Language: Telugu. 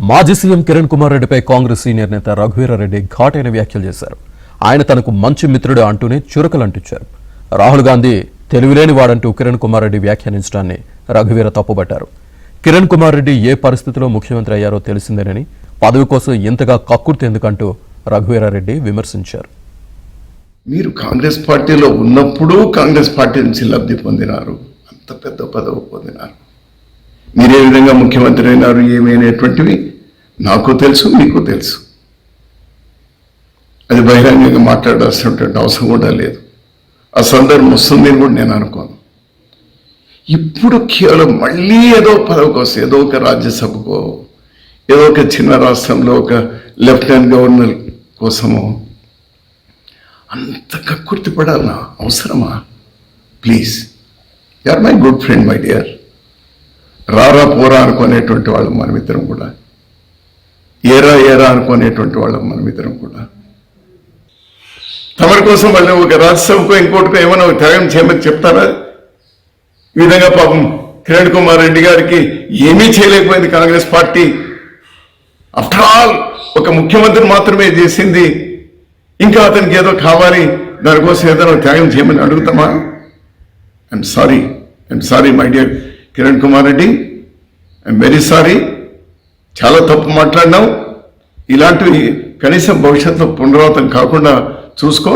మాజీ సీఎం కిరణ్ కుమార్ రెడ్డిపై కాంగ్రెస్ సీనియర్ నేత రఘువీరారెడ్డి ఘాటైన వ్యాఖ్యలు చేశారు. ఆయన తనకు మంచి మిత్రుడు అంటూనే చురకలంటించారు. రాహుల్ గాంధీ తెలివిలేని వాడంటూ కిరణ్ కుమార్ రెడ్డి వ్యాఖ్యానించడాన్ని రఘువీర తప్పుబట్టారు. కిరణ్ కుమార్ రెడ్డి ఏ పరిస్థితిలో ముఖ్యమంత్రి అయ్యారో తెలిసిందేనని, పదవి కోసం ఇంతగా కక్కుర్తెందుకంటూ రఘువీరారెడ్డి విమర్శించారు. మీరు కాంగ్రెస్ పార్టీలో ఉన్నప్పుడు కాంగ్రెస్ పార్టీ నుంచి లబ్ధి పొందినారు, అంత పెద్ద పదవి పొందినారు. మీరే విధంగా ముఖ్యమంత్రి అయినారు ఏమైనటువంటివి నాకు తెలుసు, మీకు తెలుసు. అది బహిరంగంగా మాట్లాడాల్సినటువంటి అవసరం కూడా లేదు. ఆ సందర్భం వస్తుందని కూడా నేను అనుకోను. ఇప్పుడు కేవలం మళ్ళీ ఏదో పదవి కోసం, ఏదో ఒక రాజ్యసభకో, ఏదో ఒక చిన్న రాష్ట్రంలో ఒక లెఫ్టినెంట్ గవర్నర్ కోసమో అంత కక్కుర్తి పడాలనా? అవసరమా? Please, you are my good friend, my dear. రారా పోరా అనుకునేటువంటి వాళ్ళం మనమిద్దరం కూడా, ఏరా ఏరా అనుకునేటువంటి వాళ్ళం మనమిద్దరం కూడా. తమరి కోసం మళ్ళీ ఒక రాజ్యసభకో ఇంకోటికో ఏమైనా త్యాగం చేయమని చెప్తారా? ఈ విధంగా పాపం కిరణ్ కుమార్ రెడ్డి గారికి ఏమీ చేయలేకపోయింది కాంగ్రెస్ పార్టీ. ఆఫ్టర్ ఆల్ ఒక ముఖ్యమంత్రి మాత్రమే చేసింది, ఇంకా అతనికి ఏదో కావాలి, దానికోసం ఏదైనా త్యాగం చేయమని అడుగుతామా? I'm sorry my dear Kiran Kumar Reddy, I'm very sorry. చాలా తప్పు మాట్లాడినావు. ఇలాంటివి కనీసం భవిష్యత్తులో పునరావృతం కాకుండా చూసుకో.